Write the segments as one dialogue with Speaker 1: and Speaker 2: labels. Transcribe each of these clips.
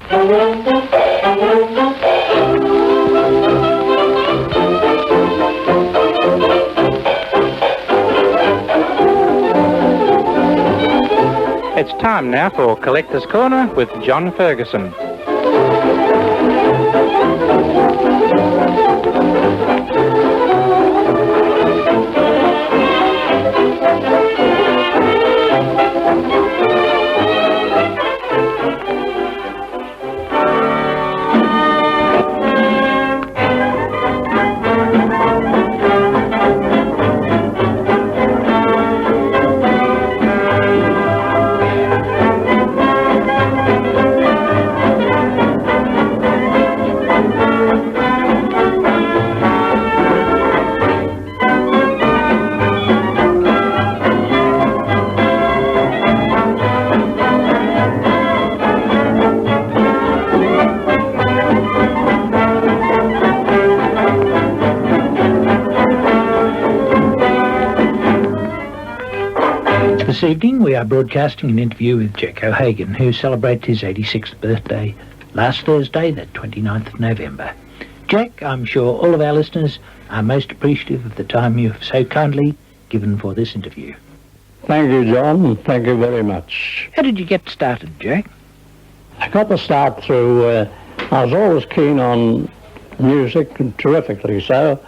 Speaker 1: It's time now for Collector's Corner with John Ferguson.
Speaker 2: This evening we are broadcasting an interview with Jack O'Hagan, who celebrated his 86th birthday last Thursday, the 29th of November. Jack, I'm sure all of our listeners are most appreciative of the time you have so kindly given for this interview.
Speaker 3: Thank you, John. Thank you very much.
Speaker 2: How did you get started, Jack?
Speaker 3: I got the start through, I was always keen on music, terrifically so.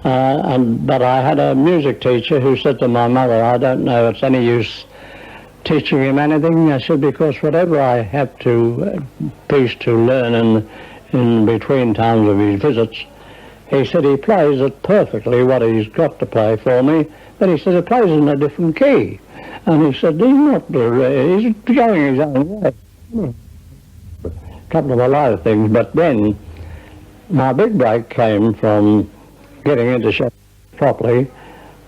Speaker 3: But I had a music teacher who said to my mother, I don't know it's any use teaching him anything. I said, because whatever I have to piece to learn in between times of his visits, he said he plays it perfectly what he's got to play for me, but he said he plays in a different key. And he said he's going his own way. A couple of other things, but then my big break came from getting into show properly,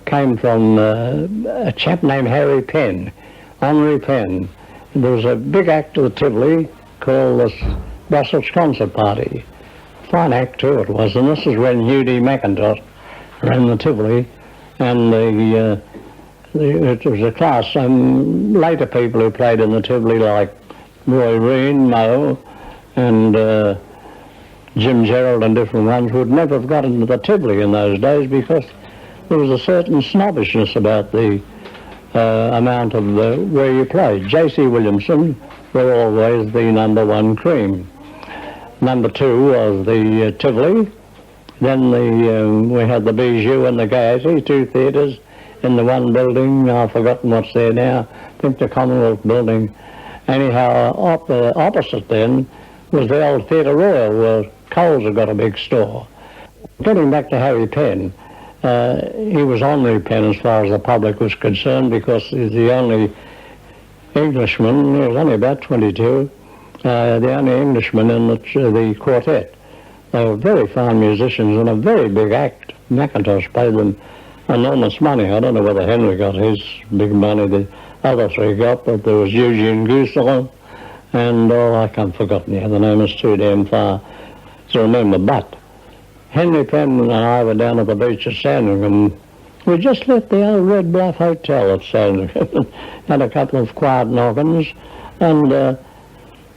Speaker 3: came from a chap named Henry Penn. There was a big act at the Tivoli called the Brussels Concert Party. Fine act too it was, and this is when Hugh D. McIntosh ran the Tivoli, and it was a class, and later people who played in the Tivoli like Roy Reen, Moe, and Jim Gerald and different ones would never have got into the Tivoli in those days because there was a certain snobbishness about the amount of where you played. J.C. Williamson were always the number one cream. Number two was the Tivoli. Then we had the Bijou and the Gaiety, two theatres in the one building. I've forgotten what's there now. I think the Commonwealth building. Anyhow, opposite then was the old Theatre Royal where Coles had got a big store. Getting back to Harry Penn, he was Henry Penn as far as the public was concerned because he's the only Englishman, he was only about 22, the only Englishman in the quartet. They were very fine musicians and a very big act. McIntosh paid them enormous money. I don't know whether Henry got his big money, the other three got, but there was Eugene Gousselin and, I can't forget now, the name is too damn far to remember, but Henry Penn and I were down at the beach at Sandringham. We just left the old Red Bluff Hotel at Sandringham, had a couple of quiet noggins, and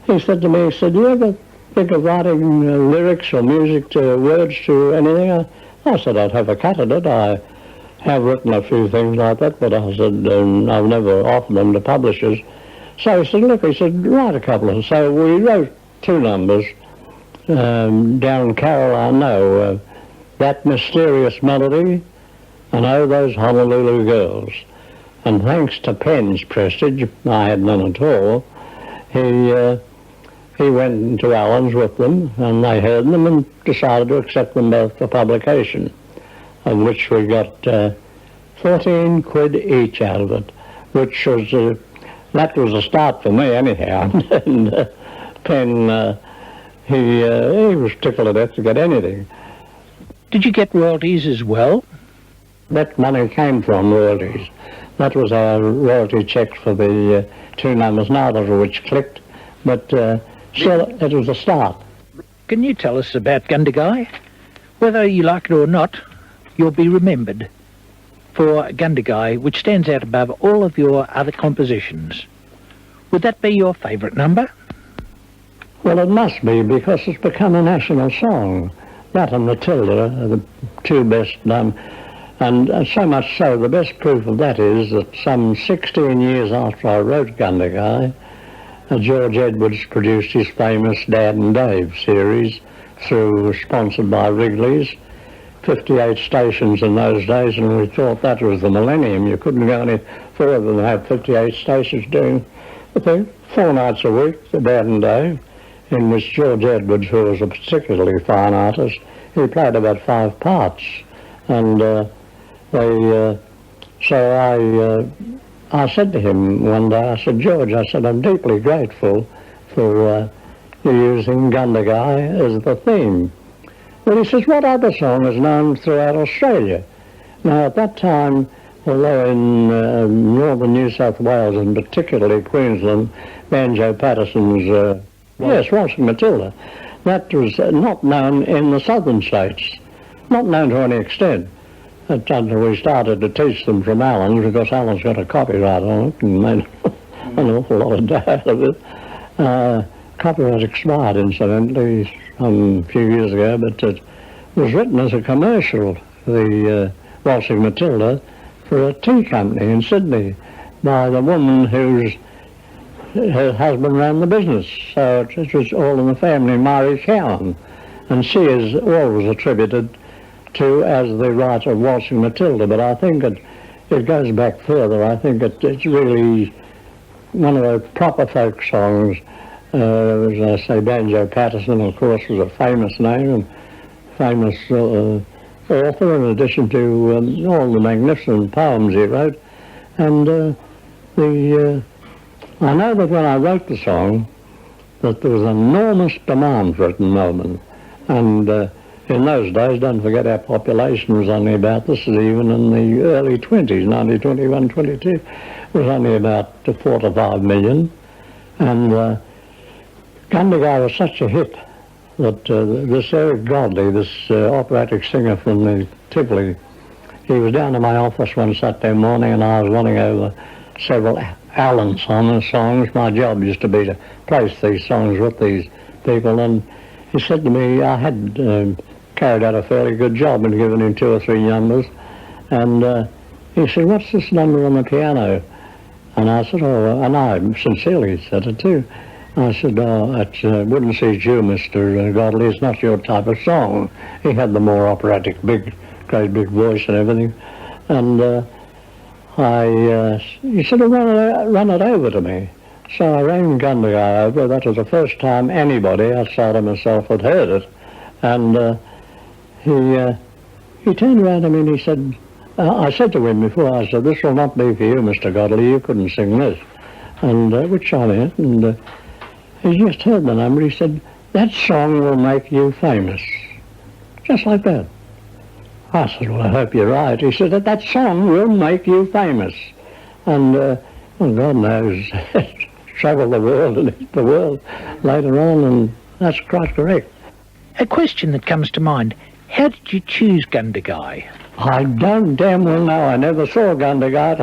Speaker 3: he said to me, he said, do you ever think of writing lyrics or music to words to anything? I said, I'd have a cut at it. I have written a few things like that, but I said, I've never offered them to publishers. So he said, look, he said, write a couple of them. So we wrote two numbers. Down Carol I Know, That Mysterious Melody, and Oh, Those Honolulu Girls. And thanks to Penn's prestige, I had none at all, he went into Allans with them, and they heard them and decided to accept them both for publication, of which we got 14 quid each out of it, which was, that was a start for me anyhow. And Penn, he was tickled to death to get anything.
Speaker 2: Did you get royalties as well?
Speaker 3: That money came from royalties. That was our royalty checks for the two numbers, neither of which clicked, but still it was a start.
Speaker 2: Can you tell us about Gundagai? Whether you like it or not, you'll be remembered for Gundagai, which stands out above all of your other compositions. Would that be your favourite number?
Speaker 3: Well, it must be, because it's become a national song. That and Matilda are the two best done. And so much so, the best proof of that is that some 16 years after I wrote Gundagai, George Edwards produced his famous Dad and Dave series, sponsored by Wrigley's. 58 stations in those days, and we thought that was the millennium. You couldn't go any further than have 58 stations doing, I think, 4 nights a week, the Dad and Dave, in which George Edwards, who was a particularly fine artist, he played about 5 parts. And I said to him one day, I said, George, I said, I'm deeply grateful for you using Gundagai as the theme. Well, he says, what other song is known throughout Australia? Now, at that time, although in northern New South Wales, and particularly Queensland, Banjo Patterson's, Waltzing Matilda, that was not known in the southern states, not known to any extent. Until we started to teach them from Allans, because Allans got a copyright on it and made an awful lot of dough out of it. Copyright expired, incidentally, a few years ago, but it was written as a commercial, the Waltzing Matilda, for a tea company in Sydney by the woman her husband ran the business. So it was all in the family, Mary Cowan, and she is always attributed to as the writer of Waltzing Matilda, but I think it goes back further. I think it's really one of those proper folk songs. As I say, Banjo Patterson, of course, was a famous name and famous author, in addition to all the magnificent poems he wrote. And I know that when I wrote the song, that there was enormous demand for it in Melbourne. And in those days, don't forget, our population was only about, this is even in the early 20s, 1921, 22, was only about 4 to 5 million. And Gundagai was such a hit that this Eric Godley, this operatic singer from the Tivoli, he was down in my office one Saturday morning, and I was running over several Allans songs. My job used to be to place these songs with these people, and he said to me, I had carried out a fairly good job and given him 2 or 3 numbers, and he said, what's this number on the piano? And I said, oh, and I sincerely said it too. I said, oh, it wouldn't suit you, Mr. Godley, it's not your type of song. He had the more operatic, great big voice and everything. And he said, run it over to me. So I rang Gundagai over. That was the first time anybody outside of myself had heard it. And he turned around to me and he said, I said to him before, I said, this will not be for you, Mr. Godley, you couldn't sing this. And which I meant, and he just heard the number. He said, that song will make you famous. Just like that. I said, well, I hope you're right. He said, that song will make you famous. And, well, God knows, traveled the world and hit the world later on, and that's quite correct.
Speaker 2: A question that comes to mind, how did you choose Gundagai?
Speaker 3: I don't damn well know. I never saw Gundagai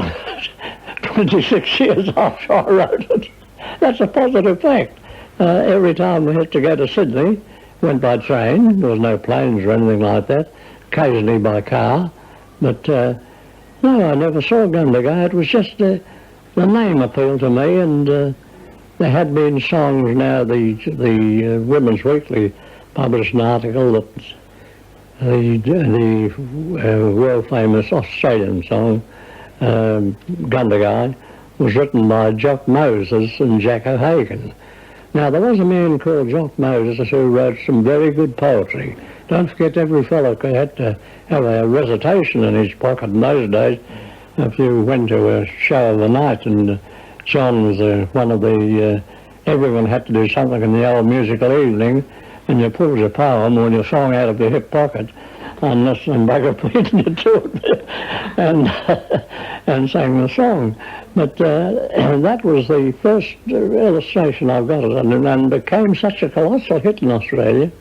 Speaker 3: 26 years after I wrote it. That's a positive fact. Every time we had to go to Sydney, went by train. There was no planes or anything like that. Occasionally by car. But no, I never saw Gundagai. It was just the name appealed to me, and there had been songs. Now the Women's Weekly published an article that the world famous Australian song Gundagai was written by Jock Moses and Jack O'Hagan. Now, there was a man called Jock Moses who wrote some very good poetry. Don't forget, every fellow had to have a recitation in his pocket in those days. If you went to a show of the night, and John was one of the, everyone had to do something in the old musical evening, and you pulled your poem or your song out of your hip pocket, unless some bugger beaten you to it, and sang the song. But that was the first illustration I've got of it, and became such a colossal hit in Australia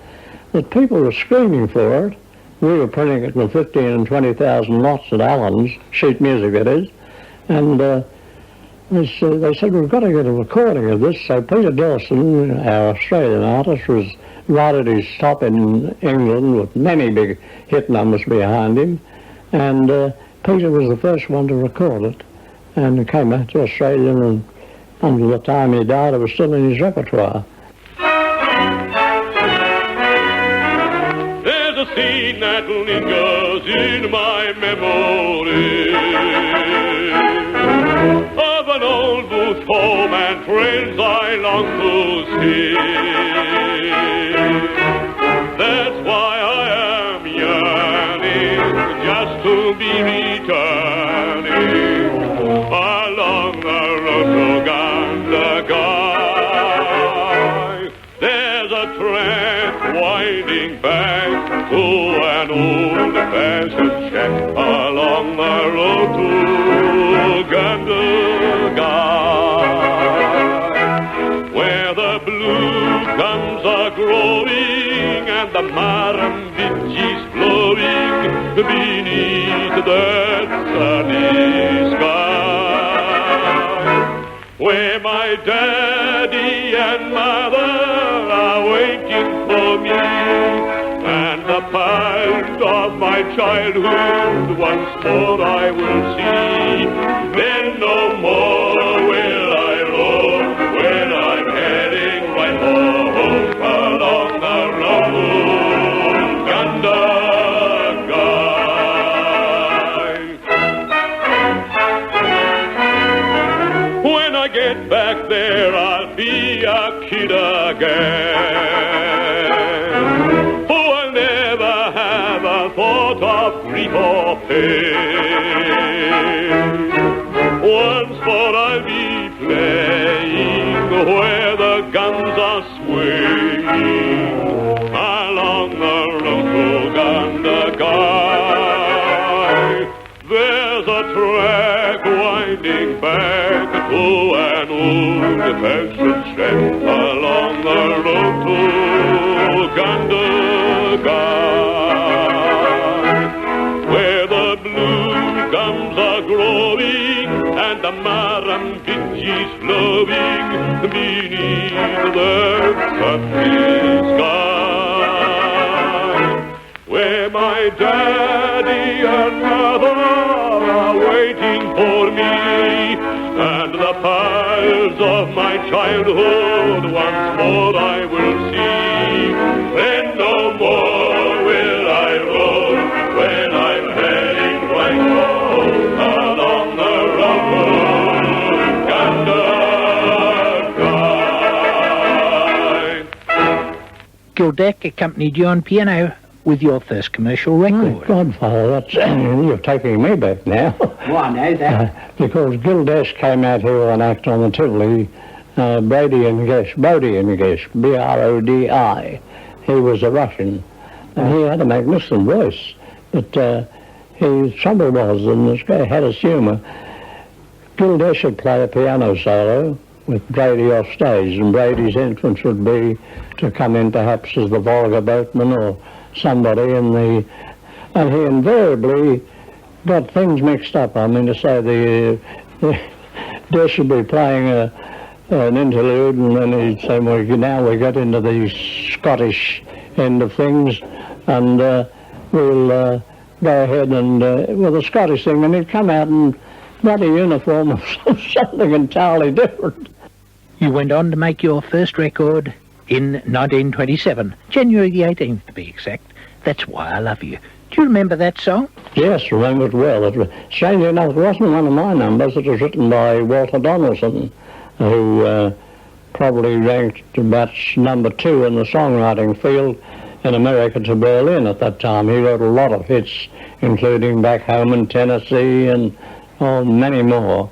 Speaker 3: that people were screaming for it. We were printing it with 15 and 20,000 lots at Allans, sheet music it is, and they said, we've got to get a recording of this. So Peter Dawson, our Australian artist, was right at his top in England with many big hit numbers behind him. And Peter was the first one to record it. And it came back to Australia, and until the time he died, it was still in his repertoire.
Speaker 4: There's a scene that lingers in my memory of an old bush home and friends I long to see. That's why I am yearning just to be returning along the road to Gundagai. There's a track winding back to an old-fashioned shack along the road to Gundagai, where the blue gums are growing and the marambitchis flowing beneath that sunny sky, where my daddy and mother are waiting for me, and the past of my childhood once more I will see. Then no more will I roam when I'm heading right home along the road to Gundagai. When I get back there, I'll be a kid again. Oh, I'll never have a thought of grief or pain. Once more I'll be playing where the guns are swinging along the road to Gundagai. There's a track winding back to an old-fashioned shack along the road to Gundagai, where the blue gums are growing and the marambitchis flowing beneath the sunny sky, where my daddy and mother are waiting for me, and the paths of my childhood once more I will see. Then no more will I roam when I'm heading right home along the road Gundagai.
Speaker 2: Gildeck accompanied you on piano with your first commercial record.
Speaker 3: My godfather, that's, you're taking me back now.
Speaker 2: Well, I know that.
Speaker 3: Because Gildesh came out here with an act on the Tivoli, Brody and Guest, B-R-O-D-I. He was a Russian, and he had a magnificent voice, but his trouble was, and this guy had his humour, Gildesh would play a piano solo with Brady off stage, and Brady's entrance would be to come in perhaps as the Volga boatman or somebody in the... And he invariably got things mixed up. I mean to say, the Desh would be playing an interlude, and then he'd say, well, now we get into the Scottish end of things, and we'll go ahead and with the Scottish thing, and he'd come out in bloody uniform of something entirely different.
Speaker 2: You went on to make your first record in 1927, January the 18th to be exact. That's Why I Love You. Do you remember that song?
Speaker 3: Yes, remember it well. It was, strangely enough, it wasn't one of my numbers. It was written by Walter Donaldson, who probably ranked about number 2 in the songwriting field in America to Berlin at that time. He wrote a lot of hits, including Back Home in Tennessee and many more.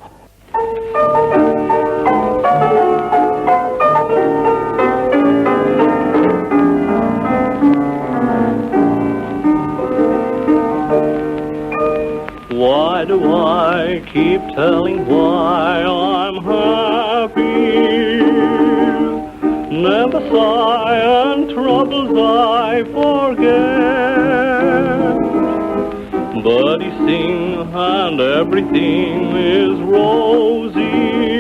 Speaker 4: Why do I keep telling why I'm happy? Never sigh and troubles I forget. Birdies sing and everything is rosy.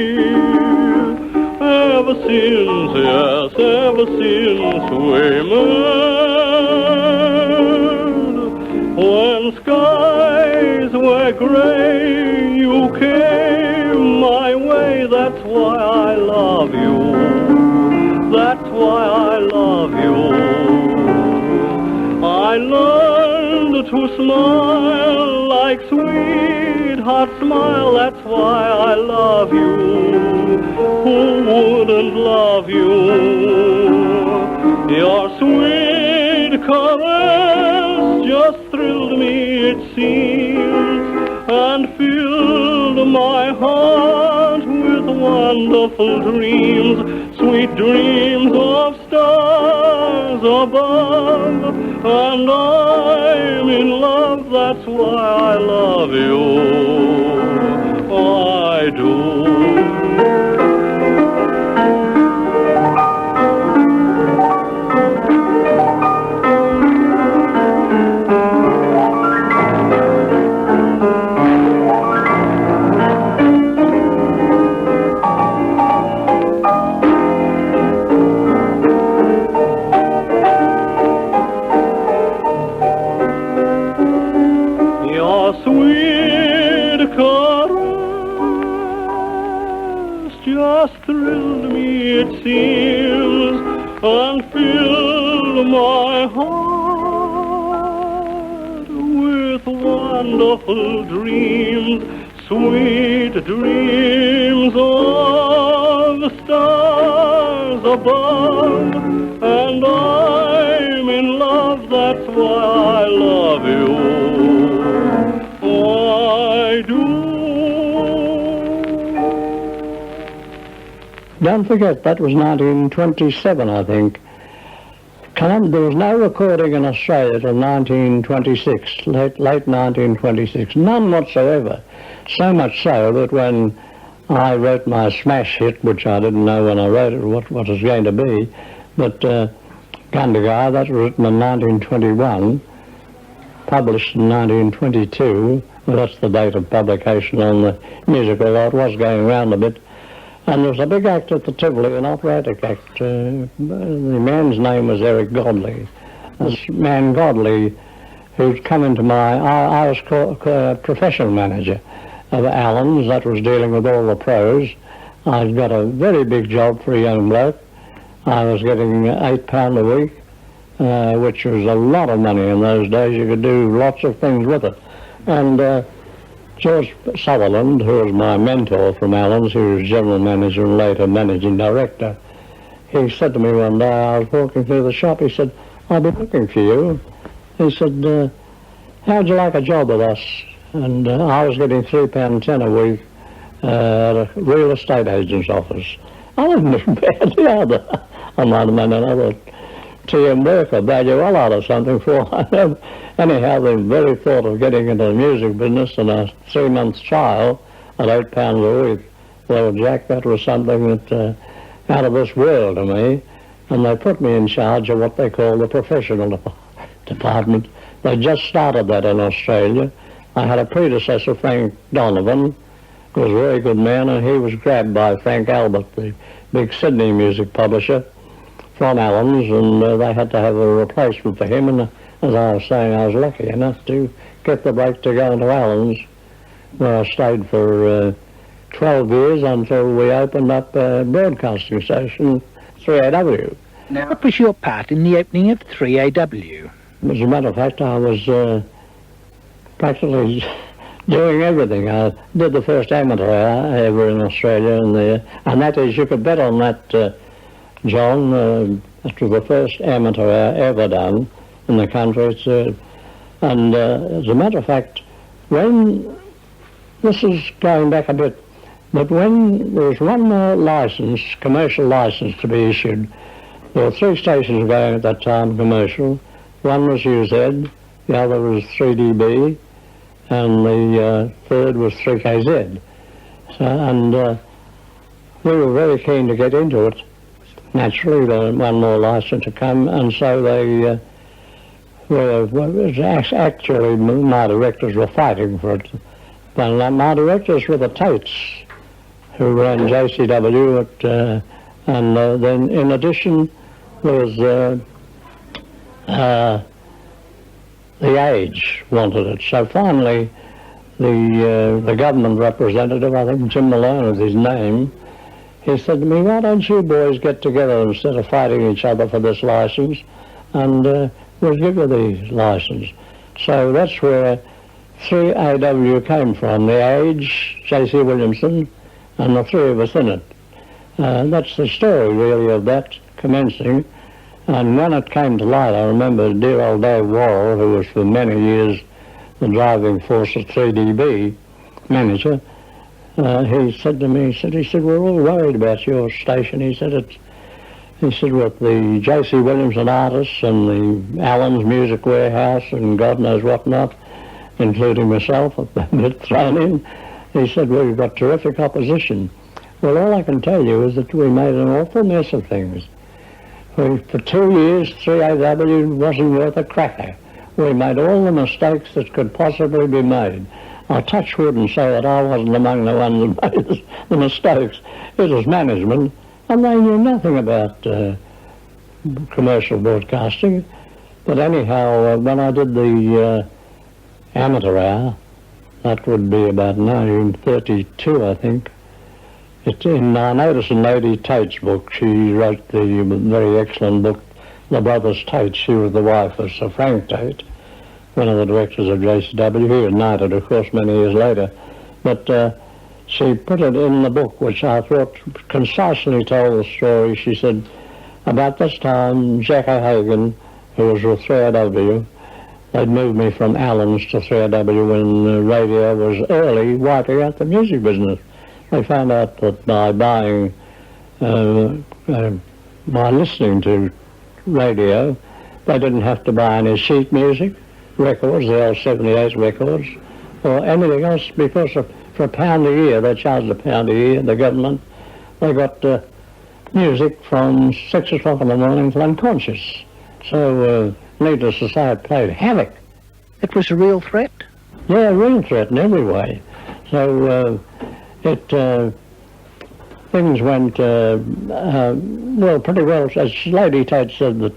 Speaker 4: since, yes, ever since we met. When skies were gray, you came my way. That's why I love you. That's why I love you. I learned to smile like sweetheart smile. That's why I love you. Who wouldn't love you? Your sweet caress just thrilled me, it seems, and filled my heart with wonderful dreams, sweet dreams of stars above, and I'm in love. That's why I love you. I do. Thrilled me, it seems, and filled my heart with wonderful dreams, sweet dreams of stars above, and I'm in love. That's why I love you. I do.
Speaker 3: Don't forget, that was 1927, I think. There was no recording in Australia till 1926, late 1926, none whatsoever. So much so that when I wrote my smash hit, which I didn't know when I wrote it what it was going to be, but Gundagai, that was written in 1921, published in 1922. Well, that's the date of publication on the music, although it was going round a bit. And there was a big act at the Tivoli, an operatic act. The man's name was Eric Godley. This man Godley, who'd come into I was professional manager of Allans, that was dealing with all the pros. I'd got a very big job for a young bloke. I was getting £8 a week, which was a lot of money in those days. You could do lots of things with it. And George Sutherland, who was my mentor from Allans, who was general manager and later managing director, he said to me one day, I was walking through the shop, he said, "I've been looking for you." He said, "How'd you like a job with us?" And I was getting £3.10 a week at a real estate agent's office. I didn't do badly either. I might have made another TM worker, value well out of something for I Anyhow, the very thought of getting into the music business and a 3-month trial at £8 a week, well, Jack, that was something that out of this world to me. And they put me in charge of what they call the professional department. They just started that in Australia. I had a predecessor, Frank Donovan, who was a very good man, and he was grabbed by Frank Albert, the big Sydney music publisher, from Allans, and they had to have a replacement for him. And as I was saying, I was lucky enough to get the break to go into Allans, where I stayed for 12 years until we opened up a broadcasting station, 3AW.
Speaker 2: Now, what was your part in the opening of 3AW?
Speaker 3: As a matter of fact, I was practically doing everything. I did the first amateur hour ever in Australia, and that is, you could bet on that, John. It was the first amateur hour ever done in the country. And as a matter of fact, when, this is going back a bit, but when there was one more license, commercial license to be issued, there were 3 stations going at that time, commercial. One was UZ, the other was 3DB, and the third was 3KZ. So, and we were very keen to get into it. Naturally, there was one more license to come, and so they actually my directors were fighting for it. But my directors were the Tates, who ran JCW And then in addition there was the age wanted it. So finally the government representative, I think Jim Malone was his name, he said to me, why don't you boys get together instead of fighting each other for this license, and we'll give you the license. So that's where 3AW came from, the age, J.C. Williamson, and the three of us in it. That's the story really of that commencing. And when it came to light, I remember dear old Dave Worrell, who was for many years the driving force at 3DB manager, he said to me, he said, we're all worried about your station. He said, with the J.C. Williamson artists and the Allans Music Warehouse and God knows what not, including myself, a bit thrown in, he said, we've got terrific opposition. Well, all I can tell you is that we made an awful mess of things. For 2 years, 3AW wasn't worth a cracker. We made all the mistakes that could possibly be made. I touch wood and say that I wasn't among the ones that made the mistakes. It was management, and they knew nothing about commercial broadcasting. But anyhow, when I did the amateur hour, that would be about 1932, I think. I noticed in Lady Tate's book, she wrote the very excellent book, The Brothers Tate. She was the wife of Sir Frank Tate, one of the directors of JCW. He was knighted, of course, many years later. But she put it in the book, which I thought concisely told the story. She said, about this time, Jack O'Hagan, who was with 3AW, they'd moved me from Allans to 3AW when radio was early wiping out the music business. They found out that by buying, by listening to radio, they didn't have to buy any sheet music, records, the old 78 records, or anything else, because for £1 a year, they charged £1 a year, the government, they got music from 6 o'clock in the morning till unconscious. So, needless to say, it played havoc.
Speaker 2: It was a real threat?
Speaker 3: Yeah, a real threat in every way. So, things went, well, pretty well. As Lady Tate said that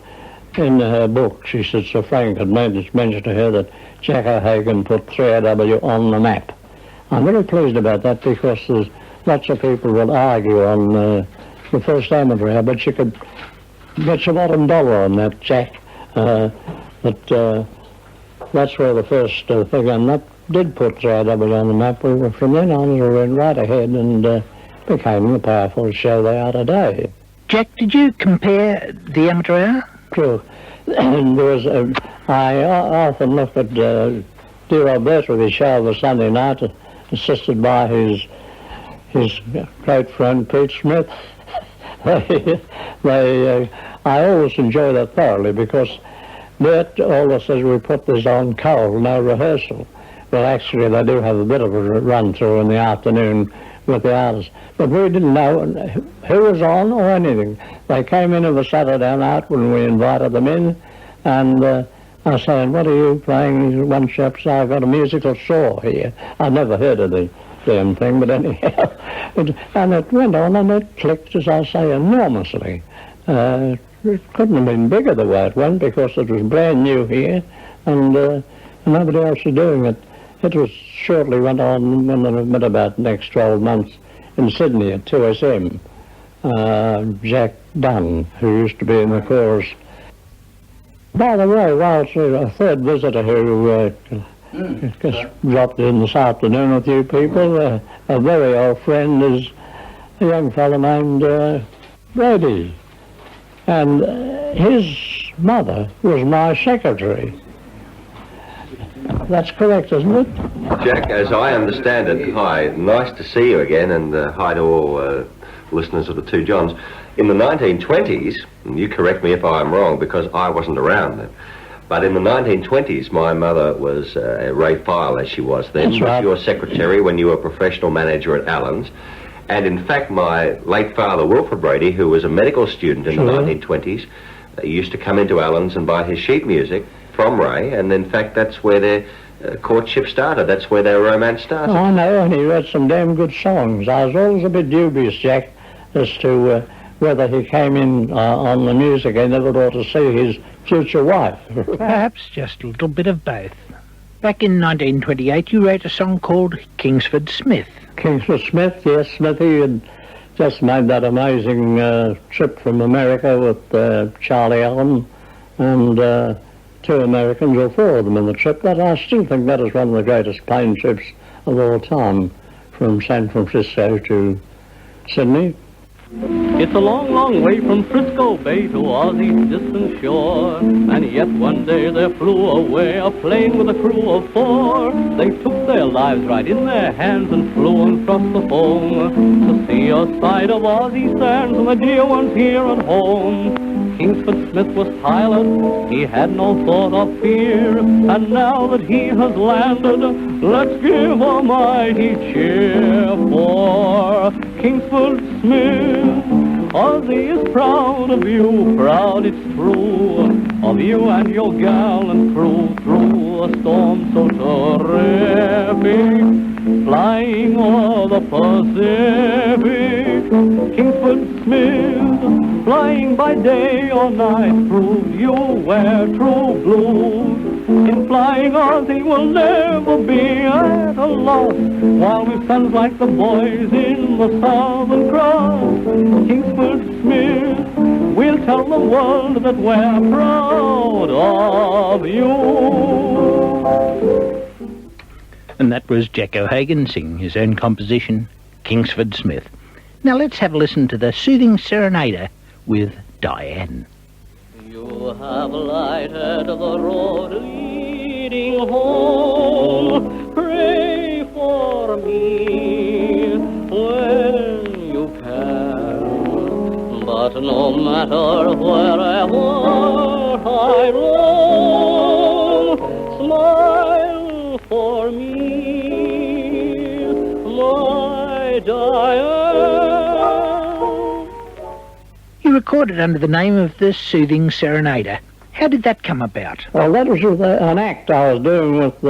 Speaker 3: in her book, she said Sir Frank had mentioned to her that Jack O'Hagan put 3AW on the map. I'm very pleased about that, because there's lots of people will argue on the first amateur hour, but you could get your bottom dollar on that, Jack. That's where the first thing, and that did put 3AW on the map. From then on, we went right ahead and became the powerful show they are today.
Speaker 2: Jack, did you compare the amateur hour?
Speaker 3: True. And there was, I often look at dear old Bert with his show of a Sunday night, assisted by his great friend Pete Smith. I always enjoy that thoroughly, because Bert always says we put this on cold, no rehearsal. Well, actually, they do have a bit of a run-through in the afternoon with the artists. But we didn't know who was on or anything. They came in of a Saturday night when we invited them in, and I was saying, what are you playing? One chap said, I've got a musical saw here. I'd never heard of the damn thing, but anyhow. And it went on, and it clicked, as I say, enormously. It couldn't have been bigger the way it went, because it was brand new here, and nobody else was doing it. It was shortly went on, when about the next 12 months, in Sydney at 2SM. Jack Dunn, who used to be in the chorus. By the way, whilst a third visitor who just dropped in this afternoon with you people, a very old friend, is a young fellow named Brady. And his mother was my secretary. That's correct, isn't it?
Speaker 5: Jack, as I understand it, hi, nice to see you again, and hi to all listeners of the Two Johns. In the 1920s, and you correct me if I'm wrong, because I wasn't around then, but in the 1920s, my mother was Ray File, as she was then.
Speaker 3: That's right.
Speaker 5: Was your secretary when you were professional manager at Allans. And in fact, my late father, Wilfred Brady, who was a medical student in the 1920s, used to come into Allans and buy his sheet music from Ray, and in fact, that's where their courtship started. That's where their romance started.
Speaker 3: Oh, I know, and he wrote some damn good songs. I was always a bit dubious, Jack, as to whether he came in on the music, he never got to see his future wife.
Speaker 2: Perhaps just a little bit of both. Back in 1928, you wrote a song called Kingsford Smith.
Speaker 3: Kingsford Smith, yes, Smithy had just made that amazing trip from America with Charlie Allen and 2 Americans, or 4 of them in the trip. But I still think that is one of the greatest plane trips of all time, from San Francisco to Sydney.
Speaker 6: It's a long, long way from Frisco Bay to Aussie's distant shore, and yet one day there flew away a plane with a crew of 4. They took their lives right in their hands and flew across the foam to see a side of Aussie sands and the dear ones here at home. Kingsford Smith was pilot, he had no thought of fear, and now that he has landed, let's give a mighty cheer for Kingsford Smith. Aussie is proud of you, proud it's true, of you and your gallant crew through a storm so terrific, flying o'er the Pacific. Kingsford Smith, flying by day or night, proved you wear true blue. In flying Aussie will never be at a loss, while we've sons like the boys in the Southern Cross. Kingsford Smith, we'll tell the world that we're proud of you.
Speaker 2: And that was Jack O'Hagan singing his own composition, Kingsford Smith. Now let's have a listen to the soothing serenader with Diane.
Speaker 6: You have lighted the road leading home. Pray for me when you can. But no matter wherever I roam, smile for me, my Diane.
Speaker 2: You recorded under the name of the Soothing Serenader. How did that come about?
Speaker 3: Well, that was with an act I was doing with,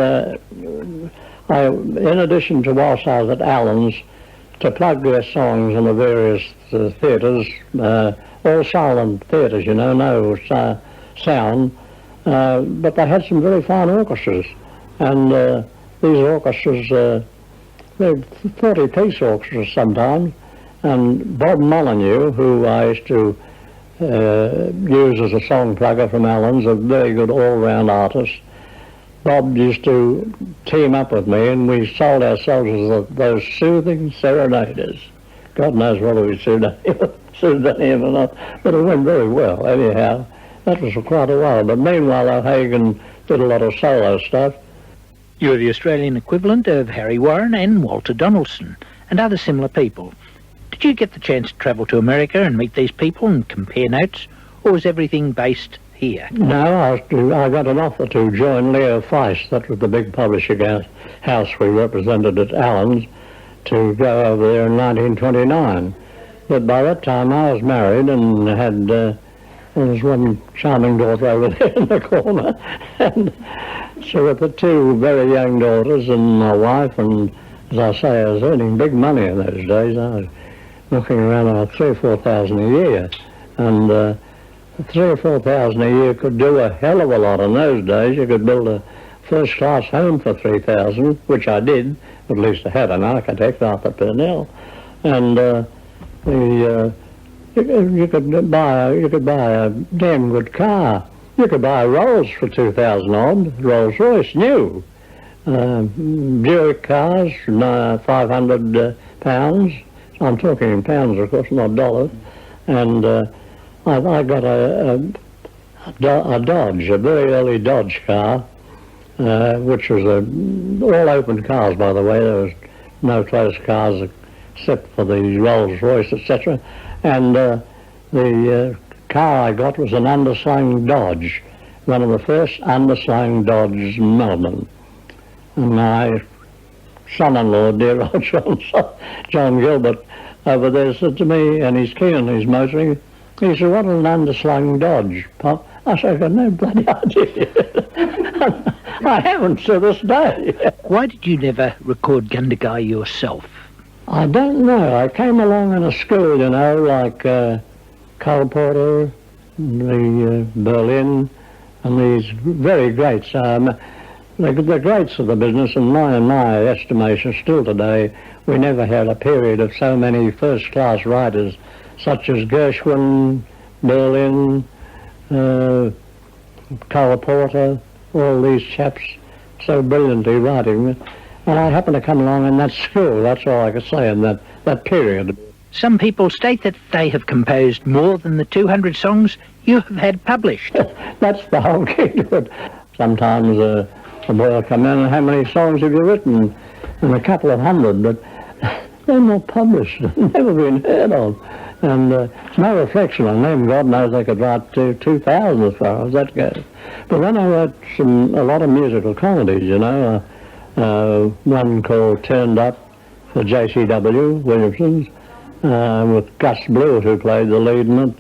Speaker 3: in addition to whilst I was at Allans, to plug their songs in the various theatres, all silent theatres, you know, no sound, but they had some very fine orchestras, and these orchestras, they're 40-piece orchestras sometimes, and Bob Molyneux, who I used to use as a song plugger from Allans, a very good all-round artist. Bob used to team up with me, and we sold ourselves as those soothing serenaders. God knows whether we soothed him or not, but it went very well anyhow. That was for quite a while, but meanwhile O'Hagan did a lot of solo stuff.
Speaker 2: You were the Australian equivalent of Harry Warren and Walter Donaldson and other similar people. Did you get the chance to travel to America and meet these people and compare notes, or was everything based here?
Speaker 3: No, I got an offer to join Leo Feist, that was the big publishing house we represented at Allans, to go over there in 1929. But by that time I was married and had, there was one charming daughter over there in the corner, and so with the 2 very young daughters and my wife, and as I say, I was earning big money in those days. I was looking around about 3,000 or 4,000 a year, and 3,000 or 4,000 a year could do a hell of a lot in those days. You could build a first-class home for 3,000, which I did. At least I had an architect, Arthur Purnell, and you could buy a damn good car. You could buy a Rolls for 2,000 odd, Rolls Royce, new. Buick cars, 500 pounds. I'm talking in pounds, of course, not dollars. And I got a Dodge, a very early Dodge car, which was all open cars, by the way. There was no closed cars except for the Rolls Royce, etc. And the car I got was an underslung Dodge, one of the first underslung Dodges in Melbourne. And my son-in-law, dear old John Gilbert, over there said to me, and he's keen on his motoring, he said, "What an underslung Dodge, Pop?" I said, "I've got no bloody idea." I haven't to this day.
Speaker 2: Why did you never record Gundagai yourself?
Speaker 3: I don't know. I came along in a school, you know, like Cole Porter, the Berlin, and these very greats. The greats of the business, in my estimation, still today, we never had a period of so many first-class writers, such as Gershwin, Berlin, Cole Porter, all these chaps so brilliantly writing. And I happened to come along in that school, that's all I could say, in that period.
Speaker 2: Some people state that they have composed more than the 200 songs you have had published.
Speaker 3: That's the whole key to it. Sometimes a boy will come in and how many songs have you written? And a couple of hundred, but they're not published, never been heard of. And it's no reflection on them. God knows they could write 2,000 as far as that goes. But then I wrote a lot of musical comedies, you know. One called Turned Up for J.C.W. Williamson's, with Gus Blewett, who played the lead in it.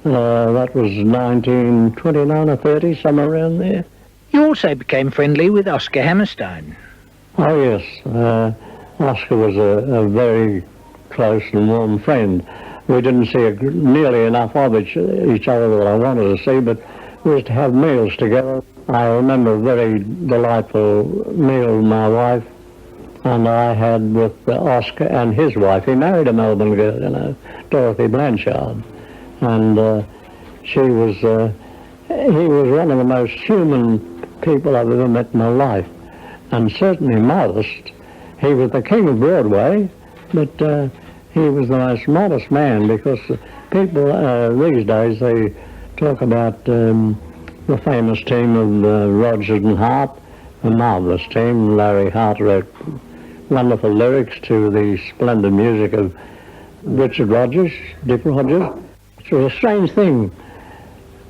Speaker 3: That was 1929 or 30, somewhere around there.
Speaker 2: You also became friendly with Oscar Hammerstein.
Speaker 3: Oh, yes. Oscar was a very close and warm friend. We didn't see nearly enough of each other that I wanted to see, but we used to have meals together. I remember a very delightful meal my wife and I had with Oscar and his wife. He married a Melbourne girl, you know, Dorothy Blanchard. And he was one of the most human people I've ever met in my life, and certainly modest. He was the king of Broadway, but he was the most modest man, because people these days, they talk about the famous team of Rodgers and Hart, a marvellous team. Larry Hart wrote wonderful lyrics to the splendid music of Richard Rodgers, Dick Rodgers. It was a strange thing.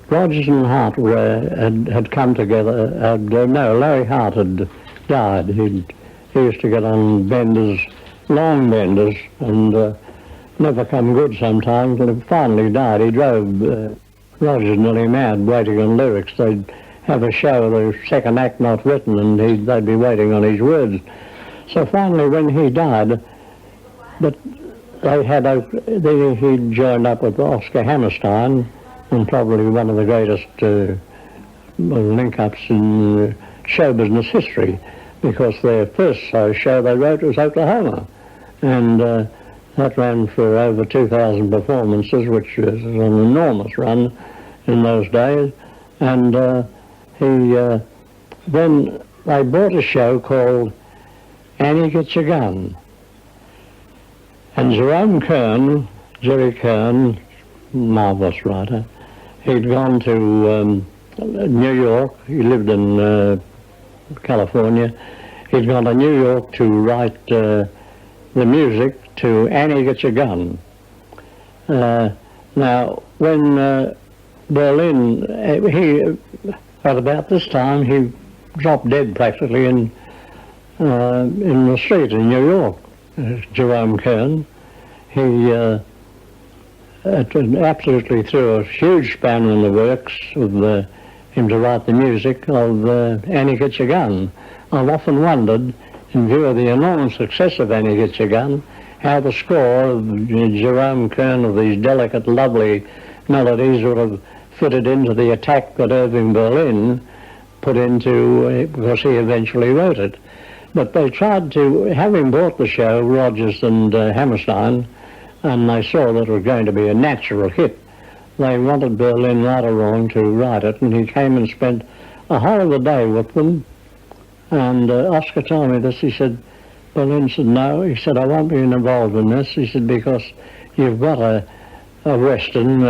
Speaker 3: Rodgers and Hart had come together. Larry Hart had died. He used to get on benders, long benders, and never come good sometimes, and finally died. He drove Rodgers nearly mad waiting on lyrics. They'd have a show, the second act not written, and they'd be waiting on his words. So finally, when he died, but he joined up with Oscar Hammerstein, and probably one of the greatest link-ups in show business history, because their first show they wrote was Oklahoma, and that ran for over 2,000 performances, which was an enormous run in those days. And then they bought a show called Annie Gets a Gun. And Jerome Kern, Jerry Kern, marvellous writer, he'd gone to New York. He lived in California. He'd gone to New York to write the music to Annie Gets a Gun. Now, when Berlin, at about this time, he dropped dead practically in the street in New York. Jerome Kern, he absolutely threw a huge spanner in the works with him to write the music of Annie Gets a Gun. I've often wondered, in view of the enormous success of Annie Gets a Gun, how the score of Jerome Kern of these delicate, lovely melodies would have fitted into the attack that Irving Berlin put into, because he eventually wrote it. But they tried to, having bought the show, Rodgers and Hammerstein, and they saw that it was going to be a natural hit. They wanted Berlin right or wrong to write it, and he came and spent a whole of the day with them. And Oscar told me this. He said, Berlin said, no. He said, I won't be involved in this. He said, because you've got a western,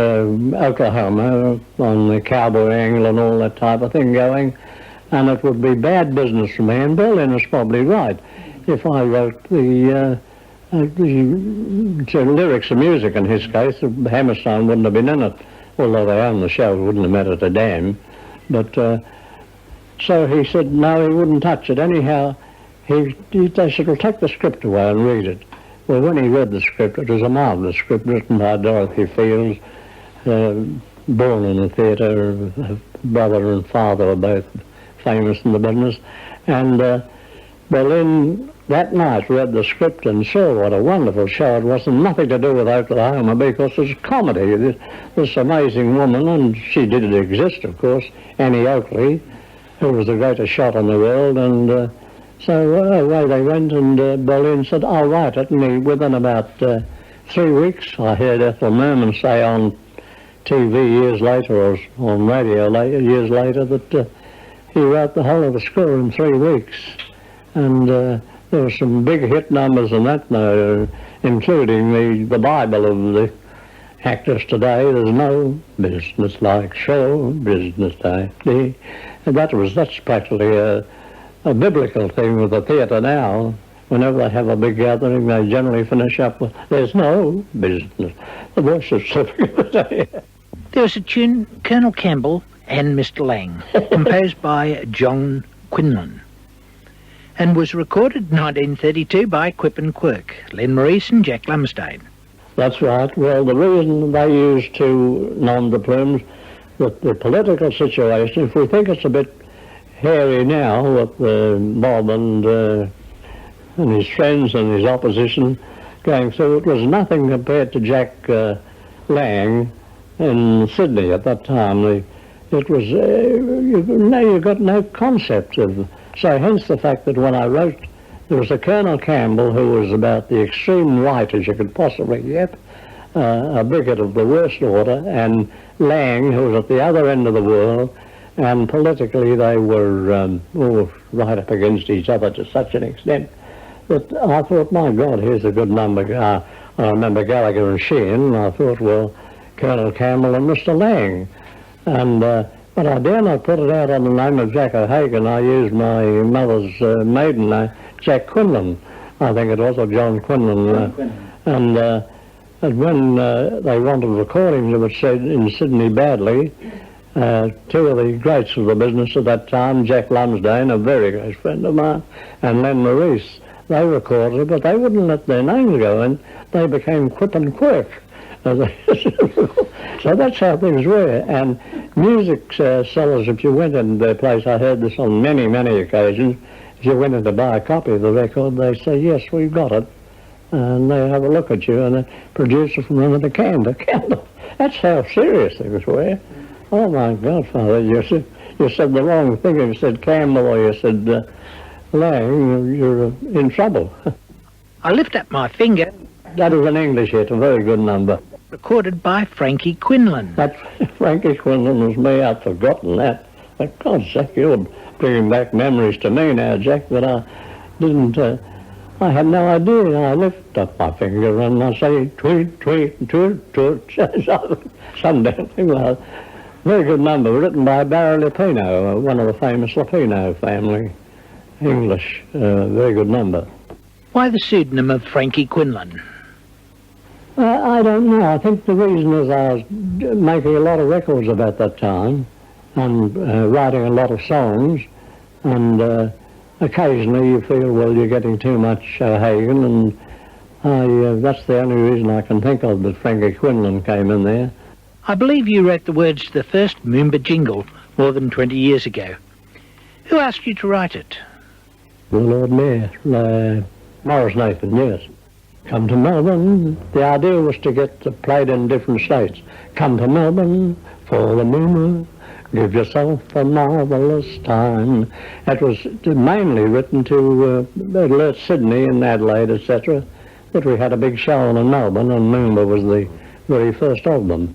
Speaker 3: Oklahoma, on the cowboy angle and all that type of thing going, and it would be bad business for me. And Berlin is probably right. If I wrote the lyrics of music in his case, Hammerstein wouldn't have been in it, although they owned the show, it wouldn't have mattered a damn. But so he said no, he wouldn't touch it. Anyhow, they said, well, take the script away and read it. Well, when he read the script, it was a marvellous script written by Dorothy Fields, born in the theatre. Her brother and father were both famous in the business. And Berlin that night read the script and saw what a wonderful show it was, and nothing to do with Oklahoma, because it's comedy. This amazing woman, and she did exist, of course, Annie Oakley, who was the greatest shot in the world, and so away they went, and Berlin said, I'll write it, and within about 3 weeks, I heard Ethel Merman say on TV years later, or on radio years later, that he wrote the whole of the score in 3 weeks. And there were some big hit numbers in that, including the Bible of the actors today. There's no business like show business day. And that's practically a biblical thing with the theatre now. Whenever they have a big gathering, they generally finish up with, there's no business. The voice is slipping today.
Speaker 2: There was a tune, Colonel Campbell and Mr. Lang, composed by John Quinlan, and was recorded in 1932 by Quip and Quirk, Len Maurice and Jack Lumsdaine.
Speaker 3: That's right. Well, the reason they used to nom the plumes, that the political situation, if we think it's a bit hairy now with Bob and his friends and his opposition going through, it was nothing compared to Jack Lang in Sydney at that time. It was, you got no concept of, so hence the fact that when I wrote, there was a Colonel Campbell who was about the extreme right as you could possibly get, a bigot of the worst order, and Lang, who was at the other end of the world, and politically they were all right up against each other to such an extent that I thought, my God, here's a good number. I remember Gallagher and Sheehan, and I thought, well, Colonel Campbell and Mr. Lang. And but I dare not put it out on the name of Jack O'Hagan. I used my mother's maiden name, Jack Quinlan, I think it was, or John Quinlan. And when they wanted recordings of it said in Sydney badly, two of the greats of the business at that time, Jack Lumsdaine, a very close friend of mine, and Len Maurice, they recorded it, but they wouldn't let their names go in. They became Quip and Quirk. So that's how things were. And music sellers, if you went in their place, I heard this on many, many occasions, if you went in to buy a copy of the record, they say, yes, we've got it. And they have a look at you, and the producer from under the candle. That's how serious things were. Oh, my God, Father, you said the wrong thing. You said Campbell, or you said Lang, you're in trouble.
Speaker 2: I lift up my finger.
Speaker 3: That was an English hit, a very good number.
Speaker 2: Recorded by Frankie Quinlan.
Speaker 3: That Frankie Quinlan was me. I'd forgotten that. But God, Jack, you're bringing back memories to me now, Jack, that I didn't... I had no idea. I lift up my finger and I say, tweet, tweet, toot, toot, some damn thing like that. Very good number, written by Barry Lupino, one of the famous Lupino family. English, very good number.
Speaker 2: Why the pseudonym of Frankie Quinlan?
Speaker 3: I don't know. I think the reason is I was making a lot of records about that time and writing a lot of songs, and occasionally you feel, well, you're getting too much O'Hagan, and that's the only reason I can think of that Frankie Quinlan came in there.
Speaker 2: I believe you wrote the words to the first Moomba jingle more than 20 years ago. Who asked you to write it?
Speaker 3: The Lord Mayor, Morris Nathan, yes. Come to Melbourne. The idea was to get played in different states. Come to Melbourne for the Moomba. Give yourself a marvellous time. It was mainly written to alert Sydney and Adelaide, etc., that we had a big show in Melbourne, and Moomba was the very first of them.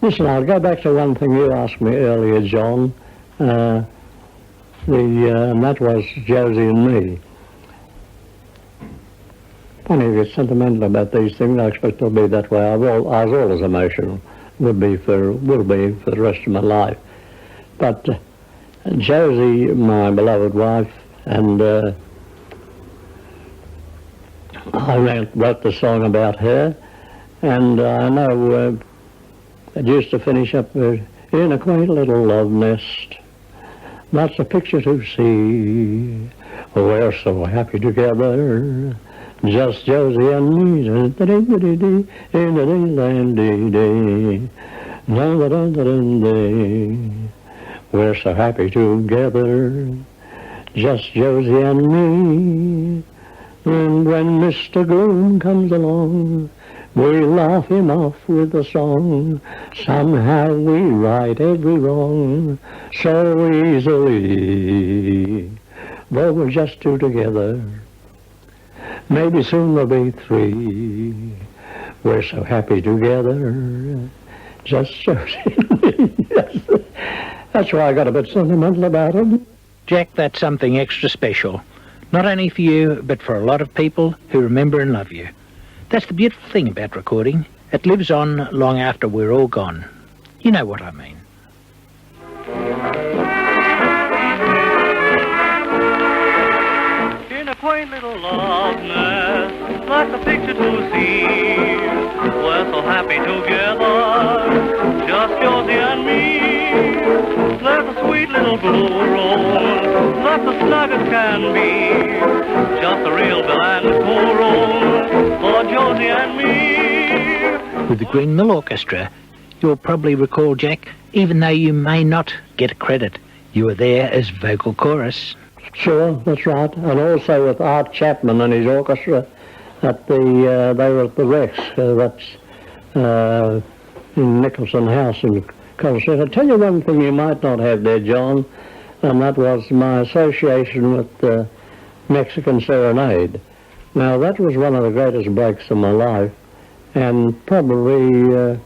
Speaker 3: Listen, I'll go back to one thing you asked me earlier, John, and that was Josie and me. Funny you get sentimental about these things. I expect it'll be that way. I was always emotional. Will be for the rest of my life. But Josie, my beloved wife, and I wrote the song about her, and I know it used to finish up with, in a quaint little love nest, that's a picture to see, we're so happy together, just Josie and me, we're so happy together, just Josie and me. And when Mr. Gloom comes along, we laugh him off with a song. Somehow we right every wrong so easily. Though we're just two together, maybe soon there'll be three. We're so happy together, just Josie. That's why I got a bit sentimental about it.
Speaker 2: Jack, that's something extra special. Not only for you, but for a lot of people who remember and love you. That's the beautiful thing about recording. It lives on long after we're all gone. You know what I mean.
Speaker 6: In a quaint little love nest, like a picture to see, we're so happy together, just Josie and me. There's a sweet little blue room, that's as snug as can be, just a real Bill and cool room for Josie and me.
Speaker 2: With the Green Mill Orchestra, you'll probably recall, Jack, even though you may not get credit, you were there as vocal chorus.
Speaker 3: Sure, that's right. And also with Art Chapman and his orchestra at they were at the Rex, that's in Nicholson House in Colchester. I'll tell you one thing you might not have there, John, and that was my association with the Mexican Serenade. Now, that was one of the greatest breaks of my life, and probably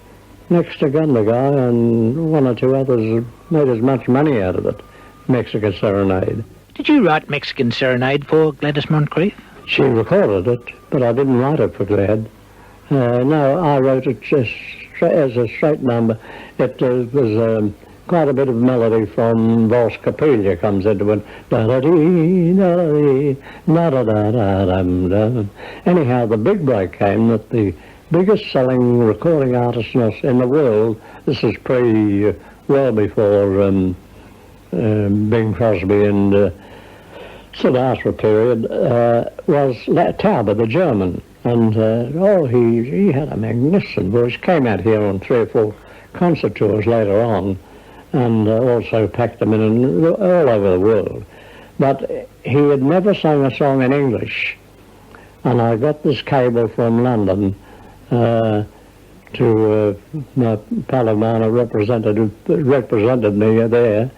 Speaker 3: next to Gundagai and one or two others made as much money out of it, Mexican Serenade.
Speaker 2: Did you write Mexican Serenade for Gladys Moncrief?
Speaker 3: She recorded it, but I didn't write it for Glad. No, I wrote it just as a straight number. It was quite a bit of melody from Vals Capilla comes into it. Da-da-dee, da-da-dee, da-da-da-da-dum-dum. Anyhow, the big break came that the biggest selling recording artist in the world, this is well before Bing Crosby and Sinatra period, was Tauber, the German. And, he had a magnificent voice. Came out here on 3 or 4 concert tours later on, and also packed them in all over the world. But he had never sung a song in English. And I got this cable from London to my pal of mine who represented me there.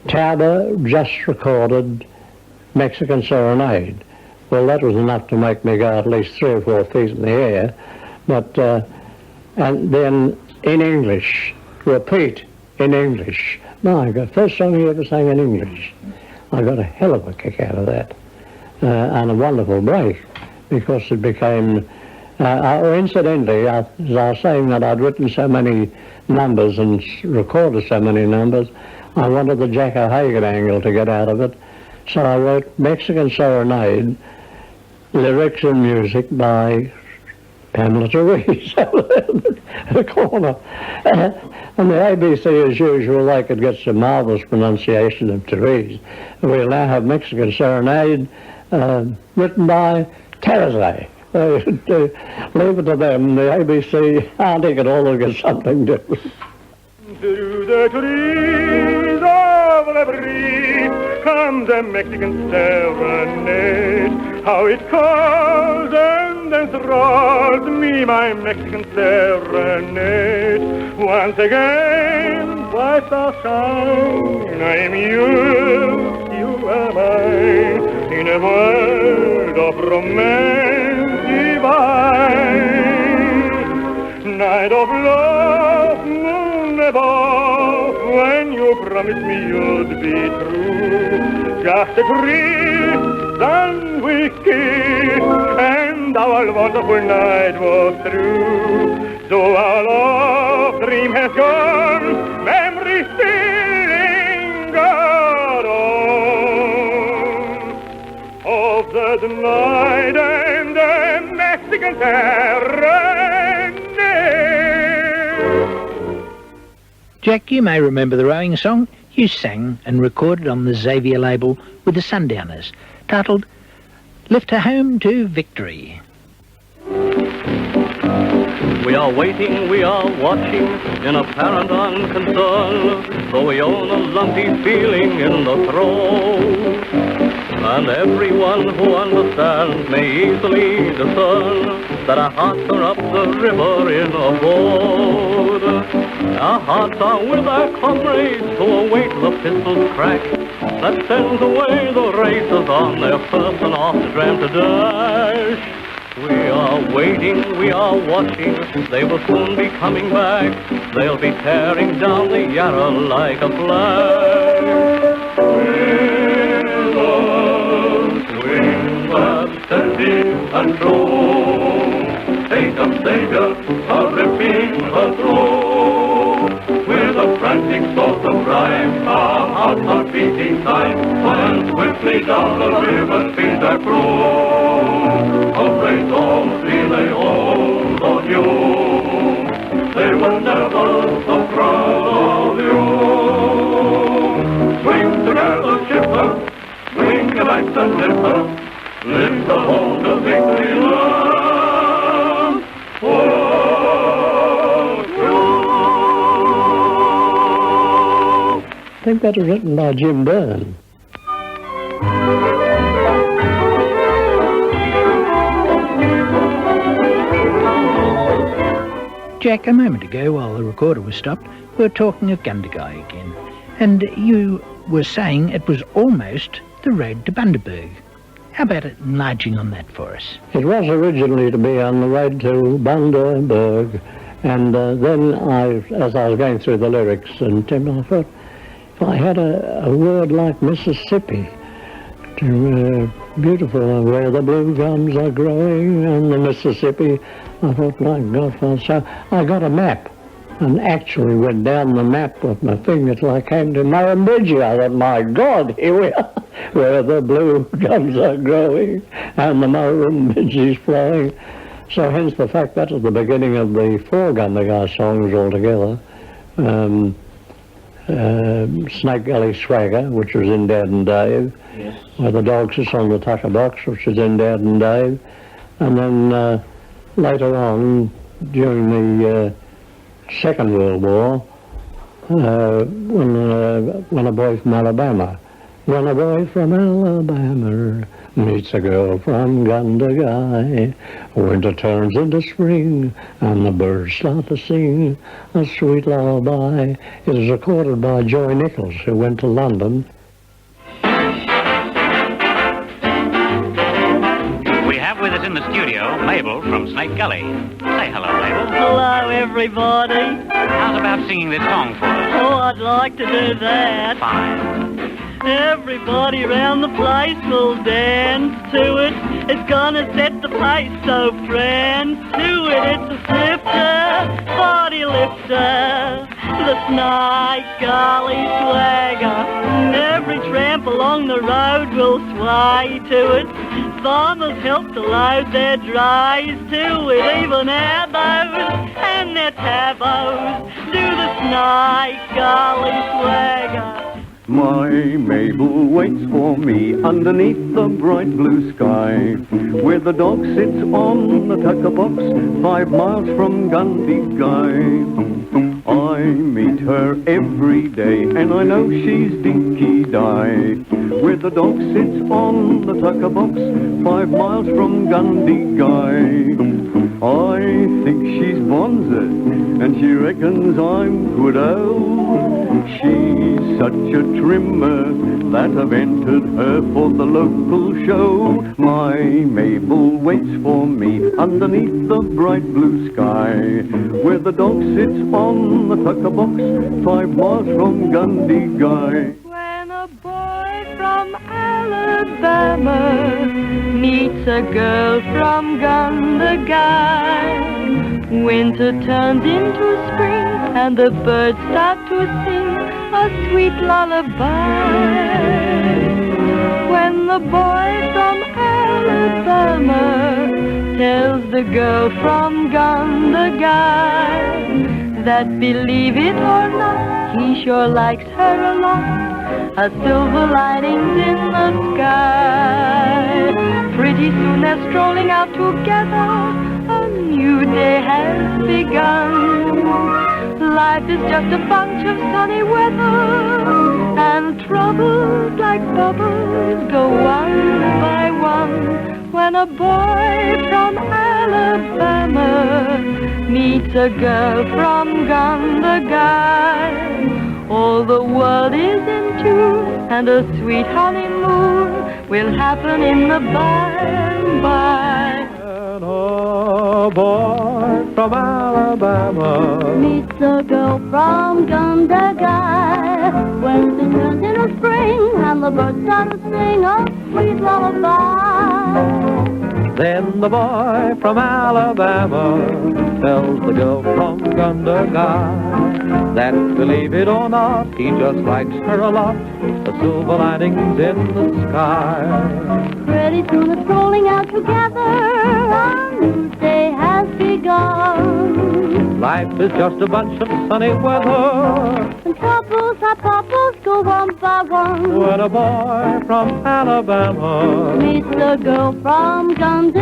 Speaker 3: Tauber just recorded Mexican Serenade. Well, that was enough to make me go at least 3 or 4 feet in the air. But, and then in English, repeat in English. My God, first song he ever sang in English. I got a hell of a kick out of that. And a wonderful break, because it became, incidentally, as I was saying that I'd written so many numbers and recorded so many numbers, I wanted the Jack O'Hagan angle to get out of it. So I wrote Mexican Serenade, lyrics and music by Pamela Therese at the corner. And the ABC, as usual, they could get some marvellous pronunciation of Therese. We'll now have Mexican Serenade written by Teresa. Leave it to them. The ABC, I think it all will get something different.
Speaker 4: Through the trees of the breeze comes a Mexican serenade. How it calls and enthralls me, my Mexican serenade. Once again, bright stars shine, I am yours, you are mine, in a world of romance divine. Night of love, moon above, when you promised me you'd be true. Just a kiss, then we kiss, and our wonderful night was through. So our love dream has gone, memory still linger on. Of that night and the Mexican serenade.
Speaker 2: Jack, you may remember the rowing song you sang and recorded on the Xavier label with the Sundowners, titled Lift Her Home to Victory.
Speaker 6: We are waiting, we are watching, in apparent unconcern, though we own a lumpy feeling in the throat. And everyone who understands may easily discern that our hearts are up the river in a boat. Our hearts are with our comrades who await the pistol's crack that sends away the racers on their first and off tram to dash. We are waiting, we are watching, they will soon be coming back. They'll be tearing down the Yarra like a flag. Swing steady and true, take up Savior, a ripping her through. With a frantic sort of rhyme, our hearts are beating time, while swiftly down the river speeds their crew. Of great souls be they old or new, they were never so proud of you. Swing together, shipper, swing your backs and lift the whole to victory land.
Speaker 3: I think that was written by Jim Byrne.
Speaker 2: Jack, a moment ago, while the recorder was stopped, we were talking of Gundagai again, and you were saying it was almost the road to Bundaberg. How about enlarging on that for us?
Speaker 3: It was originally to be on the road to Bundaberg, and then as I was going through the lyrics, and Tim, I thought, if I had a word like Mississippi, to beautiful where the blue gums are growing on the Mississippi, I thought, my God, so I got a map and actually went down the map with my finger till I came to Murrumbidgee. I thought, my God, here we are, where the blue gums are growing and the Murrumbidgee's flowing. So hence the fact that was the beginning of the 4 Gundagai songs altogether. Snake Gully Swagger, which was in Dad and Dave. Yes. Where the Dogs is on the Tucker Box, which was in Dad and Dave. And then later on, during the Second World War, when a boy from Alabama, when a boy from Alabama meets a girl from Gundagai, winter turns into spring, and the birds start to sing a sweet lullaby. It was recorded by Joy Nichols, who went to London.
Speaker 7: We have with us in the studio Mabel from Snake Gully. Say hello, Mabel.
Speaker 8: Hello, everybody.
Speaker 7: How's about singing this song for us?
Speaker 8: Oh, I'd like to do that.
Speaker 7: Fine.
Speaker 8: Everybody round the place will dance to it. It's gonna set the pace, so prance to it. It's a slifter, body lifter, the Snake Gully swagger. Every tramp along the road will sway to it. Farmers help to load their drays to it. Even our bows and their tabos do the Snake Gully swagger.
Speaker 9: My Mabel waits for me underneath the bright blue sky, where the dog sits on the tucker box 5 miles from Gundagai. I meet her every day, and I know she's dinky-die, where the dog sits on the tucker box 5 miles from Gundagai. I think she's bonzer, and she reckons I'm good-o. She's such a trimmer that I've entered her for the local show. My Mabel waits for me underneath the bright blue sky, where the dog sits on the tucker box 5 miles from Gundagai.
Speaker 8: When a boy from Alabama meets a girl from Gundagai, winter turns into spring and the birds start to sing a sweet lullaby. When the boy from Alabama tells the girl from Gundagai that, believe it or not, he sure likes her a lot, a silver linings in the sky. Pretty soon they're strolling out together, a new day has begun. Life is just a bunch of sunny weather, and troubles like bubbles go on when a boy from Alabama meets a girl from Gundagai. All the world is in tune, and a sweet honeymoon will happen in the by and by.
Speaker 9: And a boy from Alabama
Speaker 8: Meets a girl from Gundagai. When it turns in the spring and the birds start to sing a sweet lullaby.
Speaker 9: Then the boy from Alabama tells the girl from Gundagai that, believe it or not, he just likes her a lot. The silver linings in the sky.
Speaker 8: Pretty soon they're strolling out together. A new day has begun.
Speaker 9: Life is just a bunch of sunny weather.
Speaker 8: And couples are couples go one by one.
Speaker 9: When a boy from Alabama
Speaker 8: Meets a girl from Gundagai.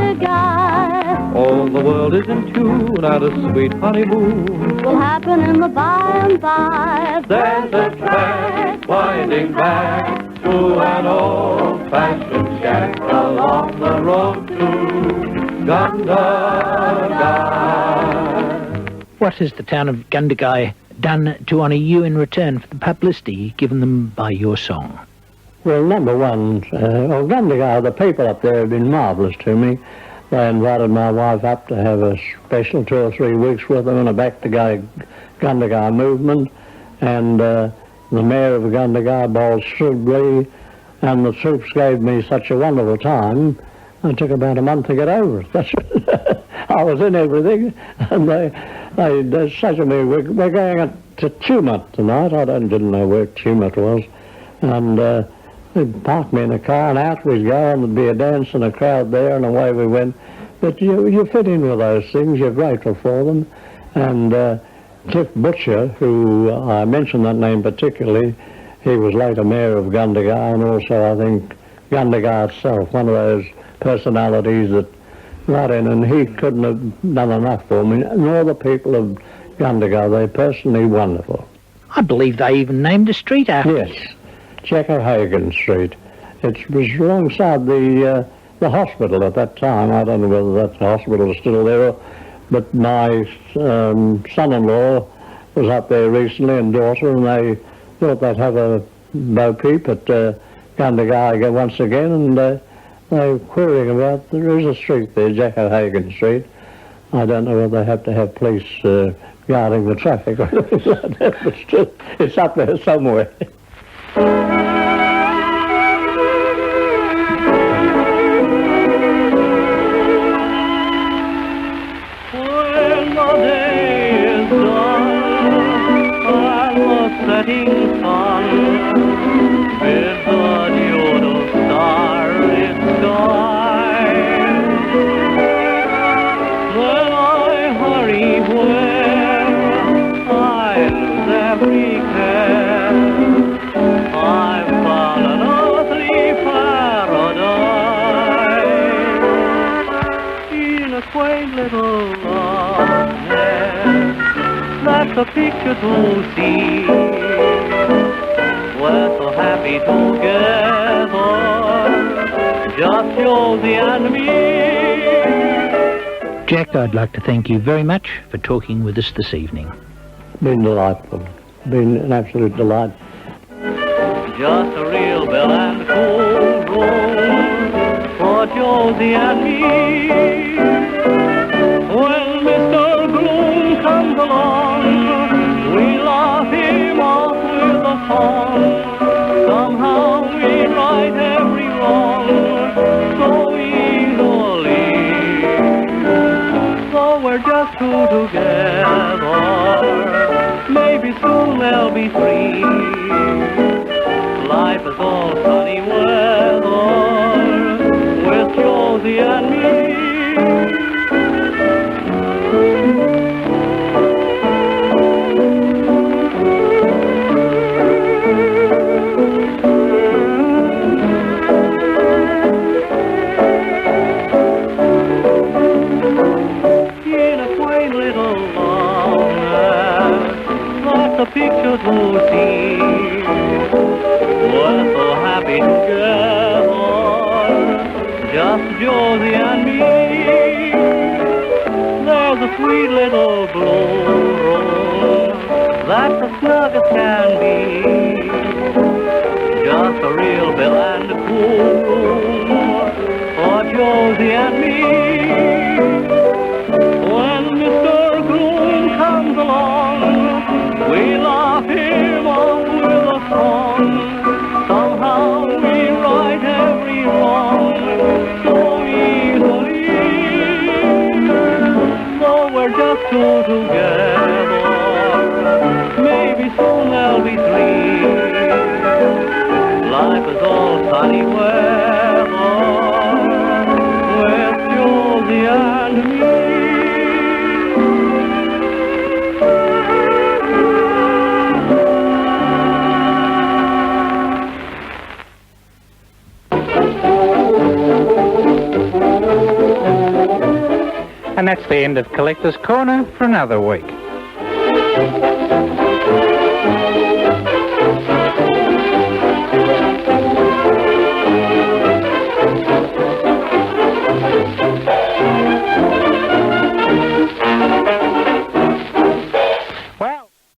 Speaker 9: all the world is in tune, and a sweet honeymoon
Speaker 8: Will happen in the by and by.
Speaker 9: There's a track winding back to an old-fashioned shack along the road to Gundagai.
Speaker 2: What has the town of Gundagai done to honour you in return for the publicity given them by your song?
Speaker 3: Well, number one, Gundagai, the people up there have been marvellous to me. They invited my wife up to have a special 2 or 3 weeks with them in a back-to-Gundagai movement. And the mayor of Gundagai, Boss Sibley, and the troops gave me such a wonderful time. It took about a month to get over it. I was in everything, and they said to me, we're going to Tumut tonight. I didn't know where Tumut was. And they parked me in a car, and out we'd go, and there'd be a dance and a crowd there, and away we went. But you fit in with those things. You're grateful for them. And Cliff Butcher, who I mentioned that name particularly, he was later mayor of Gundagai, and also, I think, Gundagai itself, one of those personalities that got in, and he couldn't have done enough for me, nor the people of Gundagai. They're personally wonderful.
Speaker 2: I believe they even named a street after
Speaker 3: Yes, O'Hagan Street. It was alongside the hospital at that time. I don't know whether that hospital is still there, but my son-in-law was up there recently, and daughter, and they thought they'd have a bo peep at Gundagai once again, and they were querying about, there is a street there, O'Hagan Street. I don't know whether they have to have police guarding the traffic or anything like that, but still, it's up there somewhere.
Speaker 6: When the day is done and the setting sun bids adieu to starry sky, then I hurry where I lose every care. I've found an earthly paradise in a quaint little loveliness. That's a picture to see. We're so happy together, just Josie and me.
Speaker 2: Jack, I'd like to thank you very much for talking with us this evening.
Speaker 3: Been delightful. Been an absolute delight.
Speaker 6: Just a real bell and cool room for Josie and me. When Mr. Gloom comes along, we laugh him off with a song. Somehow we right every wrong so easily. So we're just two together. Maybe soon there'll be 3. Life is all sunny weather with Josie and me. In a quaint little loveliness, that's a picture to see. just Josie and me. There's a sweet little blue room that's as snug as can be. Just a real bill and a cool room for Josie and me. When Mr. Groom comes along, we laugh him off with a song. Somehow we right every wrong so easily. So we're just two together. Maybe soon there'll be three. Life is all sunny weather with Josie and me.
Speaker 1: And that's the end of Collector's Corner for another week.